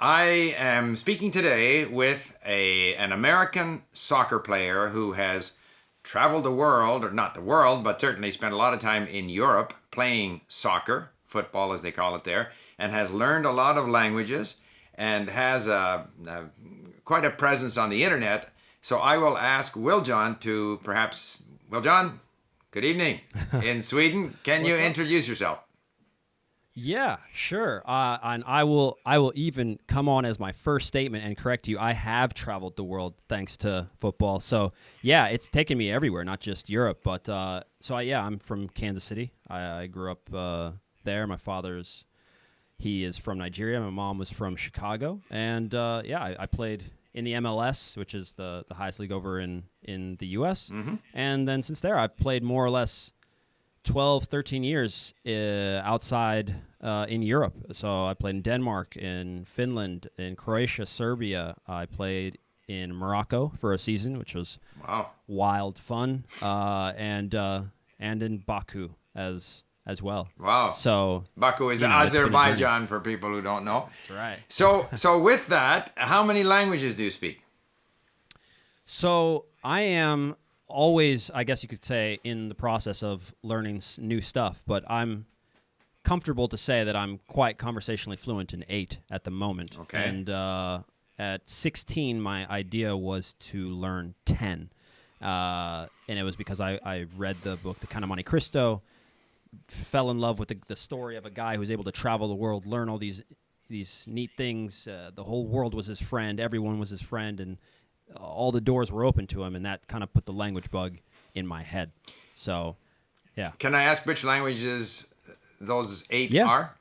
I am speaking today with an American soccer player who has traveled the world, or not the world, but certainly spent a lot of time in Europe playing soccer, football as they call it there, and has learned a lot of languages and has quite a presence on the internet. So I will ask Will John to perhaps, Will John, good evening in Sweden. Can you introduce yourself? Yeah, sure. And I will even come on as my first statement and correct you. I have traveled the world thanks to football. So yeah, it's taken me everywhere, not just Europe. But I'm from Kansas City. I grew up there. My he is from Nigeria. My mom was from Chicago. And I played in the MLS, which is the highest league over in the U.S. Mm-hmm. And then since there, I've played more or less 12, 13 years outside in Europe. So I played in Denmark, in Finland, in Croatia, Serbia. I played in Morocco for a season, which was wild fun, and in Baku as well. Wow. So Baku is Azerbaijan for people who don't know. That's right. So with that, how many languages do you speak? So I am always, I guess you could say, in the process of learning new stuff, but I'm comfortable to say that I'm quite conversationally fluent in 8 at the moment. Okay. And at 16, my idea was to learn 10. And it was because I read the book, The Count of Monte Cristo, fell in love with the story of a guy who was able to travel the world, learn all these neat things. The whole world was his friend. Everyone was his friend. And all the doors were open to him, and that kind of put the language bug in my head. So, yeah. Can I ask which languages those 8 are?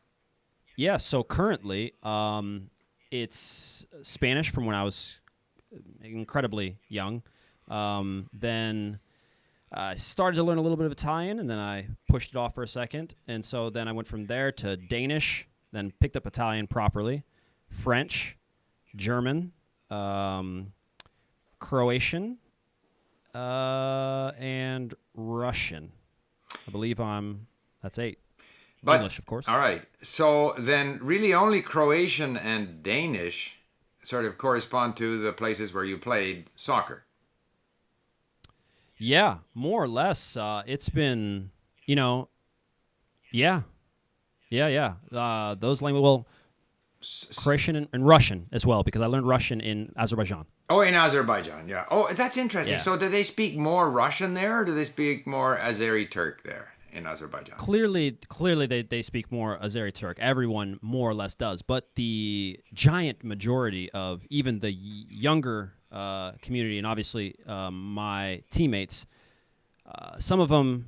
Yeah, so currently it's Spanish from when I was incredibly young. Then I started to learn a little bit of Italian, and then I pushed it off for a second. And so then I went from there to Danish, then picked up Italian properly, French, German, Croatian, and Russian. I believe that's 8. But, English, of course. All right. So then really only Croatian and Danish sort of correspond to the places where you played soccer. Yeah, more or less. It's been, yeah. Those languages, well, Croatian and Russian as well, because I learned Russian in Azerbaijan. Oh, in Azerbaijan, yeah. Oh, that's interesting. Yeah. So do they speak more Russian there, or do they speak more Azeri Turk there in Azerbaijan? Clearly they speak more Azeri Turk. Everyone more or less does. But the giant majority of even the younger community, and obviously my teammates, some of them,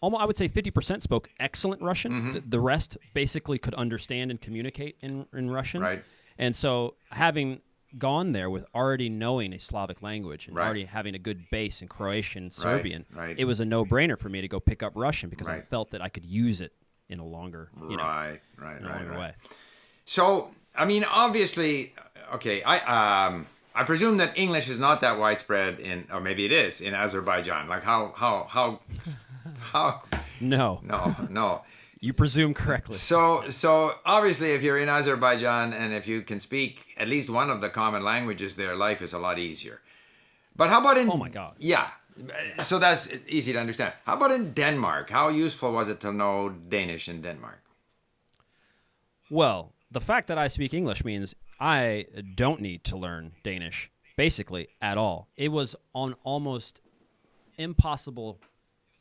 I would say 50% spoke excellent Russian. Mm-hmm. The rest basically could understand and communicate in Russian. Right. And so having gone there with already knowing a Slavic language and Right. already having a good base in Croatian and Serbian, Right. it was a no-brainer for me to go pick up Russian because I Right. felt that I could use it in a longer, Right. way. So, I mean, obviously, okay, I presume that English is not that widespread or maybe it is in Azerbaijan. Like how No. You presume correctly. So obviously, if you're in Azerbaijan and if you can speak at least one of the common languages there, life is a lot easier. But how about in? Oh my God. Yeah, so that's easy to understand. How about in Denmark? How useful was it to know Danish in Denmark? Well, the fact that I speak English means I don't need to learn Danish, basically, at all. It was on almost impossible.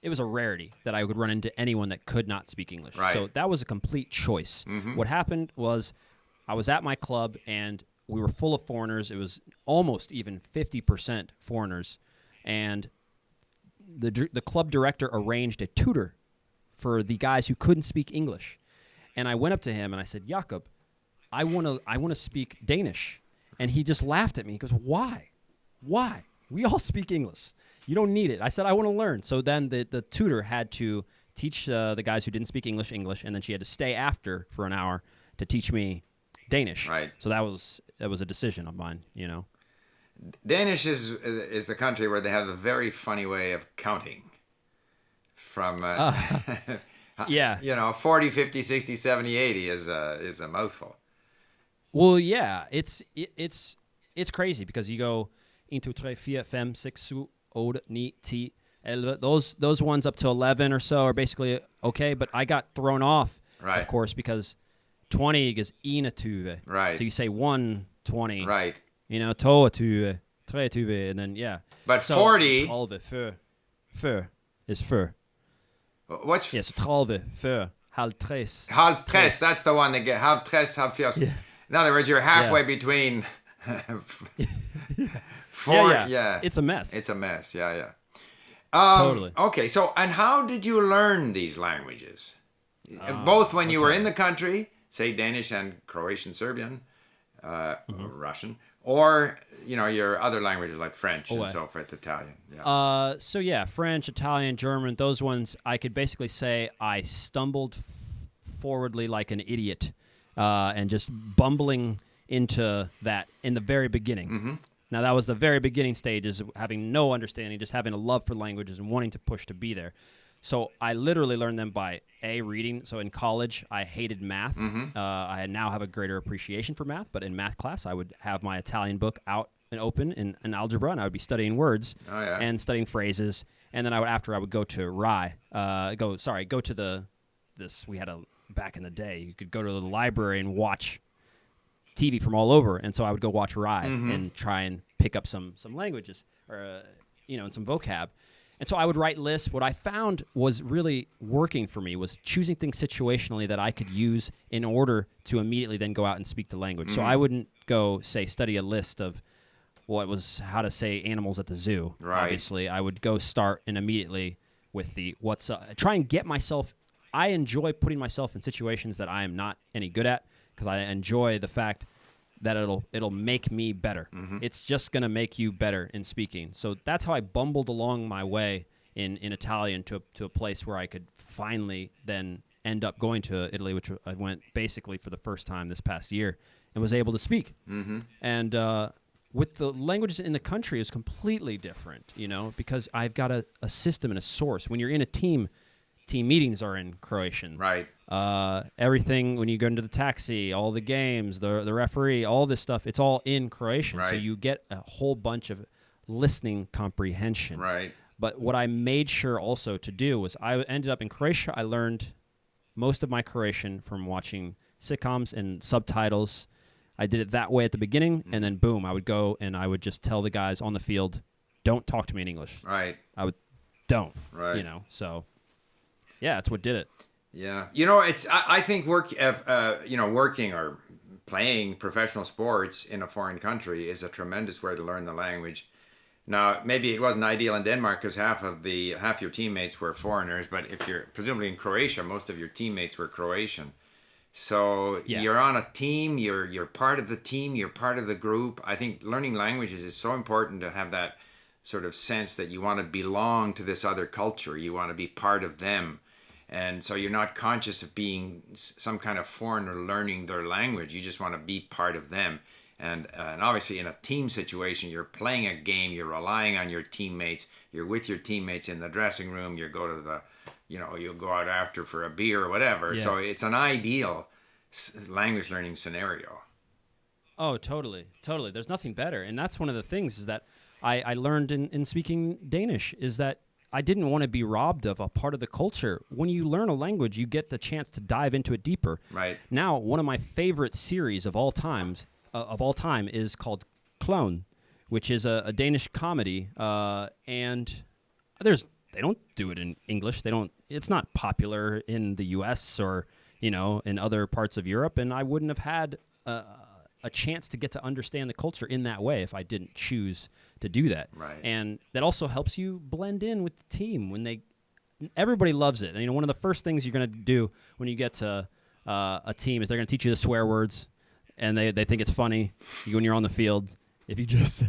It was a rarity that I would run into anyone that could not speak English. Right. So that was a complete choice. Mm-hmm. What happened was I was at my club, and we were full of foreigners. It was almost even 50% foreigners. And the club director arranged a tutor for the guys who couldn't speak English. And I went up to him, and I said, Jakob, I want to speak Danish. And he just laughed at me. He goes, why? We all speak English. You don't need it. I said, I want to learn. So then the tutor had to teach the guys who didn't speak English, and then she had to stay after for an hour to teach me Danish. Right. So that was a decision of mine, Danish is the country where they have a very funny way of counting. From yeah. 40, 50, 60, 70, 80 is a mouthful. Well, yeah, it's crazy because you go 1, 2, 3, 4, 5, 6, 7, 8, 9, 10, 11. Those ones up to 11 or so are basically okay, but I got thrown off, Right. of course, because 20 is 21. Right. So you say 120. Right. 22, 23, and then yeah. But So 40. 12, för is för. What's Yes, 12, för, halv tres. halv tres? That's the one that get halv tres, halv fios. Yeah. In other words, you're halfway between four. Yeah. It's a mess. It's a mess. Yeah. Totally. Okay. So, and how did you learn these languages? Both when you were in the country, say Danish and Croatian, Serbian, Russian, or your other languages like French and so forth, Italian. Yeah. So yeah, French, Italian, German, those ones I could basically say I stumbled forwardly like an idiot, and just bumbling into that in the very beginning. Mm-hmm. Now that was the very beginning stages of having no understanding, just having a love for languages and wanting to push to be there. So I literally learned them by reading. So in college, I hated math. Mm-hmm. I now have a greater appreciation for math, but in math class, I would have my Italian book out and open in algebra, and I would be studying words and studying phrases. And then I would go to go to we had back in the day, you could go to the library and watch TV from all over, and so I would go watch Rye and try and pick up some languages or and some vocab. And so I would write lists. What I found was really working for me was choosing things situationally that I could use in order to immediately then go out and speak the language. So I wouldn't go, say, study a list of how to say animals at the zoo. Right. Obviously, I would go start and immediately with the what's up. Try and get myself. I enjoy putting myself in situations that I am not any good at because I enjoy the fact that it'll make me better. Mm-hmm. It's just going to make you better in speaking. So that's how I bumbled along my way in Italian to a place where I could finally then end up going to Italy, which I went basically for the first time this past year, and was able to speak. Mm-hmm. And with the languages in the country is completely different, because I've got a system and a source. When you're in a team meetings are in Croatian. Right. Everything, when you go into the taxi, all the games, the referee, all this stuff, it's all in Croatian. Right. So you get a whole bunch of listening comprehension. Right. But what I made sure also to do was I ended up in Croatia. I learned most of my Croatian from watching sitcoms and subtitles. I did it that way at the beginning, and then boom, I would go and I would just tell the guys on the field, don't talk to me in English. Right. Don't. Right. So yeah, that's what did it. Yeah. I think working or playing professional sports in a foreign country is a tremendous way to learn the language. Now, maybe it wasn't ideal in Denmark because half your teammates were foreigners, but if you're presumably in Croatia, most of your teammates were Croatian. So you're on a team, you're part of the team, you're part of the group. I think learning languages is so important to have that sort of sense that you want to belong to this other culture. You want to be part of them. And so you're not conscious of being some kind of foreigner learning their language. You just want to be part of them. And obviously in a team situation, you're playing a game, you're relying on your teammates, you're with your teammates in the dressing room, you go to you'll go out after for a beer or whatever. Yeah. So it's an ideal language learning scenario. Oh, totally. There's nothing better. And that's one of the things is that I learned in speaking Danish is that I didn't want to be robbed of a part of the culture. When you learn a language, you get the chance to dive into it deeper. Right. Now, one of my favorite series of all time is called Clone, which is a Danish comedy, and they don't do it in English. It's not popular in the U.S. or in other parts of Europe, and I wouldn't have had a chance to get to understand the culture in that way if I didn't choose to do that. Right. And that also helps you blend in with the team when everybody loves it. And one of the first things you're going to do when you get to a team is they're going to teach you the swear words, and they think it's funny when you're on the field. If you just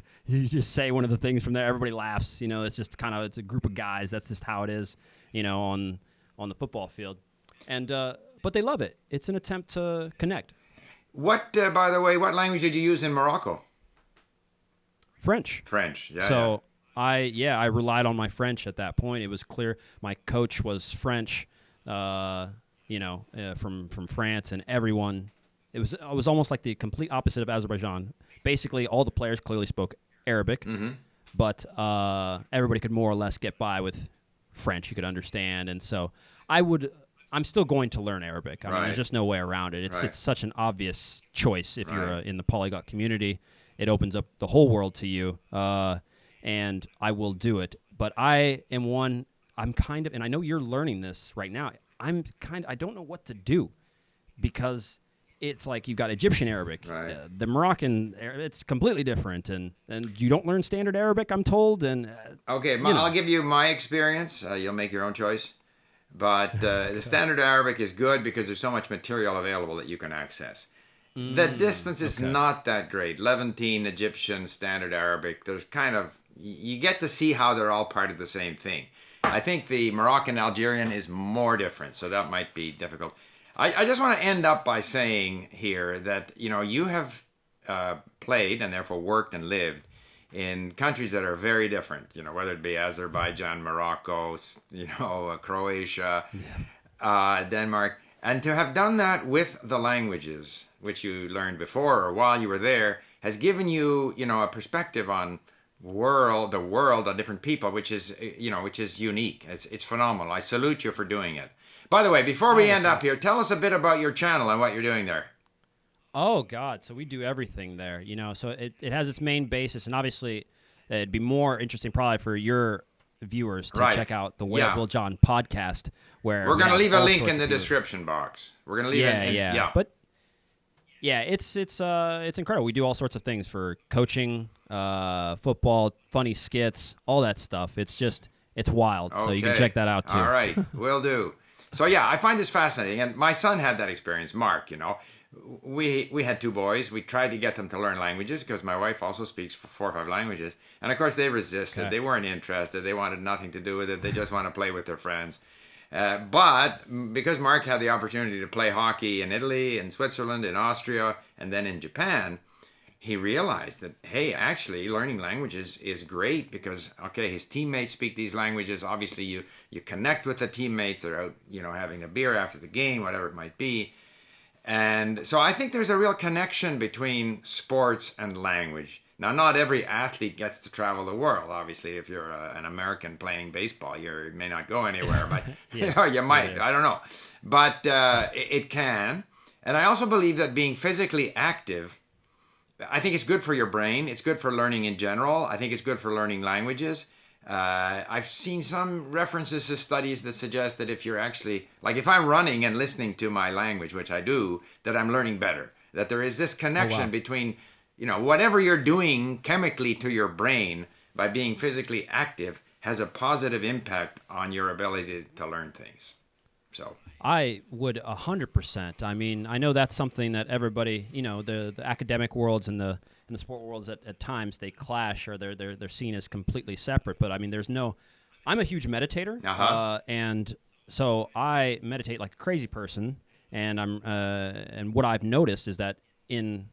say one of the things from there, everybody laughs. It's just it's a group of guys. That's just how it is, on the football field. And but they love it. It's an attempt to connect. What, by the way, what language did you use in Morocco? French. Yeah. So I relied on my French at that point. It was clear my coach was French, from France, and everyone it was almost like the complete opposite of Azerbaijan. Basically, all the players clearly spoke Arabic, but everybody could more or less get by with French. You could understand, and so I'm still going to learn Arabic. I mean, there's just no way around it. It's such an obvious choice if you're in the polyglot community. It opens up the whole world to you, and I will do it. But I am one. I'm kind of, and I know you're learning this right now. I don't know what to do, because it's like you've got Egyptian Arabic, the Moroccan, it's completely different, and you don't learn standard Arabic, I'm told. And okay, I'll give you my experience. You'll make your own choice, but the standard Arabic is good because there's so much material available that you can access. The distance is not that great. Levantine, Egyptian, standard Arabic. There's kind of, you get to see how they're all part of the same thing. I think the Moroccan Algerian is more different, so that might be difficult. I just want to end up by saying here that, you have played and therefore worked and lived in countries that are very different, whether it be Azerbaijan, Morocco, Croatia, Denmark. And to have done that with the languages, which you learned before or while you were there, has given you, a perspective on the world of different people, which is unique. It's phenomenal. I salute you for doing it. By the way, before we end up here, tell us a bit about your channel and what you're doing there. Oh God, so we do everything there, so it has its main basis, and obviously it'd be more interesting probably for your viewers to check out the Way of Will John podcast, where we're going to leave a link in the description box. We're going to leave it. But it's incredible. We do all sorts of things for coaching, football, funny skits, all that stuff. It's wild. Okay. So you can check that out too. All right, will do. So I find this fascinating, and my son had that experience. Mark, we had two boys. We tried to get them to learn languages because my wife also speaks 4 or 5 languages, and of course they resisted. Okay. They weren't interested. They wanted nothing to do with it. They just want to play with their friends. But because Mark had the opportunity to play hockey in Italy, in Switzerland, in Austria, and then in Japan, he realized that, hey, actually learning languages is great because, his teammates speak these languages. Obviously, you connect with the teammates. They're out, having a beer after the game, whatever it might be. And so I think there's a real connection between sports and language. Now, not every athlete gets to travel the world. Obviously, if you're an American playing baseball, you may not go anywhere, but you might. I don't know. But it can. And I also believe that being physically active, I think it's good for your brain. It's good for learning in general. I think it's good for learning languages. I've seen some references to studies that suggest that if you're actually, like if I'm running and listening to my language, which I do, that I'm learning better. That there is this connection between, whatever you're doing chemically to your brain by being physically active has a positive impact on your ability to learn things. So I would 100%. I mean, I know that's something that everybody, the academic worlds and the sport worlds at times they clash, or they're seen as completely separate. But I mean, I'm a huge meditator, and so I meditate like a crazy person. And and what I've noticed is that in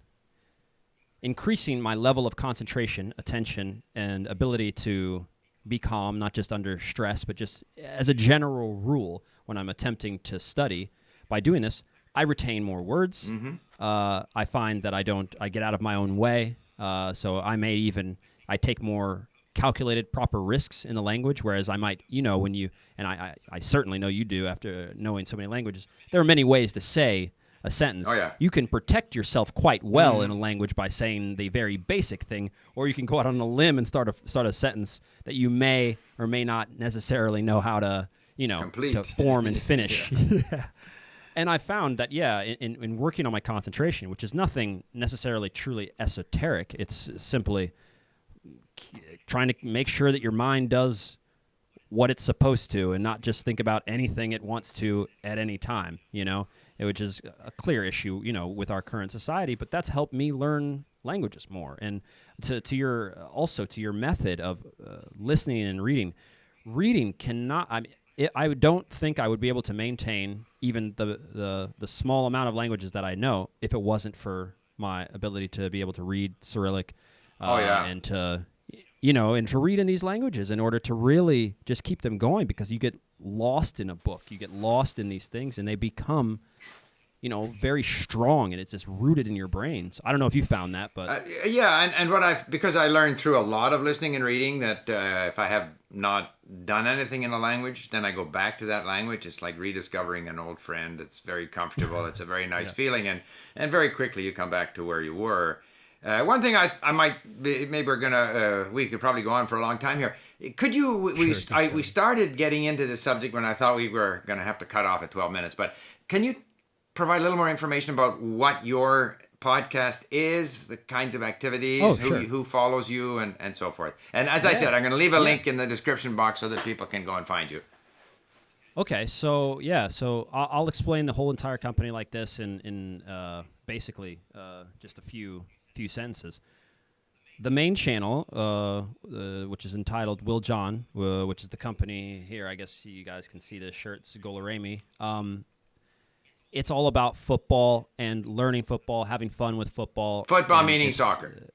increasing my level of concentration, attention, and ability to be calm, not just under stress, but just as a general rule when I'm attempting to study, by doing this, I retain more words. Mm-hmm. I find that I get out of my own way. So I take more calculated, proper risks in the language, whereas I might, when you, and I certainly know you do after knowing so many languages, there are many ways to say a sentence. Oh, yeah. You can protect yourself quite well in a language by saying the very basic thing, or you can go out on a limb and start a sentence that you may or may not necessarily know how to, complete, to form and finish. Yeah. And I found that, in working on my concentration, which is nothing necessarily truly esoteric, it's simply trying to make sure that your mind does what it's supposed to and not just think about anything it wants to at any time, which is a clear issue, with our current society. But that's helped me learn languages more. And to your method of listening and reading cannot. I don't think I would be able to maintain even the small amount of languages that I know if it wasn't for my ability to be able to read Cyrillic, and to read in these languages in order to really just keep them going, because you get lost in a book, you get lost in these things, and they become very strong, and it's just rooted in your brain. So I don't know if you found that, but Yeah, and because I learned through a lot of listening and reading that if I have not done anything in a language, then I go back to that language. It's like rediscovering an old friend. It's very comfortable. It's a very nice feeling, and very quickly you come back to where you were. One thing I might maybe we could probably go on for a long time here. Could you? We started getting into this subject when I thought we were going to have to cut off at 12 minutes, but can you provide a little more information about what your podcast is, the kinds of activities, who follows you, and so forth. And as I said, I'm going to leave a link in the description box so that people can go and find you. Okay, so I'll explain the whole entire company like this in basically just a few sentences. The main channel, which is entitled Will John, which is the company here. I guess you guys can see the shirts, Golaremi. It's all about football and learning football, having fun with football. Football meaning soccer.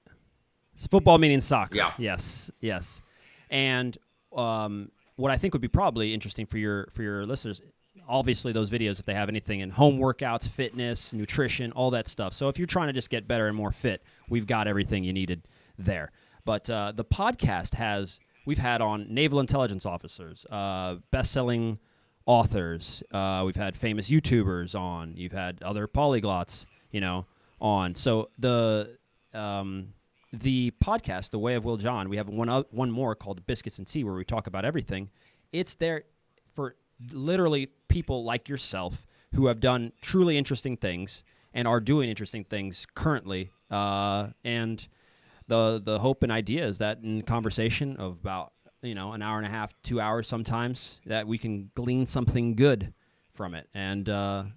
Football meaning soccer. Yeah. Yes. And what I think would be probably interesting for your listeners, obviously those videos, if they have anything in home workouts, fitness, nutrition, all that stuff. So if you're trying to just get better and more fit, we've got everything you needed there. But the podcast we've had on naval intelligence officers, best-selling authors. We've had famous YouTubers on. You've had other polyglots, on. So the podcast, The Way of Will John, we have one more called Biscuits and Tea, where we talk about everything. It's there for literally people like yourself who have done truly interesting things and are doing interesting things currently. And the hope and idea is that in conversation of about an hour and a half, 2 hours sometimes, that we can glean something good from it. And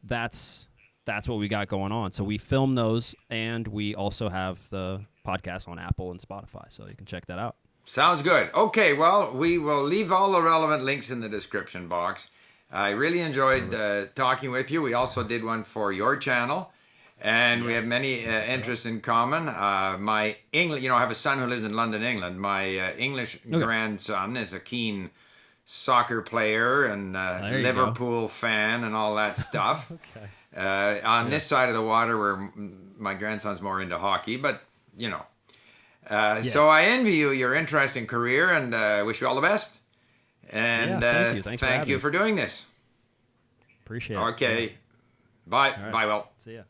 that's what we got going on. So we film those, and we also have the podcast on Apple and Spotify, so you can check that out. Sounds good. Okay, well, we will leave all the relevant links in the description box. I really enjoyed talking with you. We also did one for your channel. And we have many interests in common. My English, I have a son who lives in London, England. My English grandson is a keen soccer player and Liverpool fan and all that stuff. On this side of the water, where my grandson's more into hockey, but so I envy you your interesting career, and wish you all the best. And thank you. Thank you for doing this. Appreciate it. Okay. Bye. Right. Bye, Will. See ya.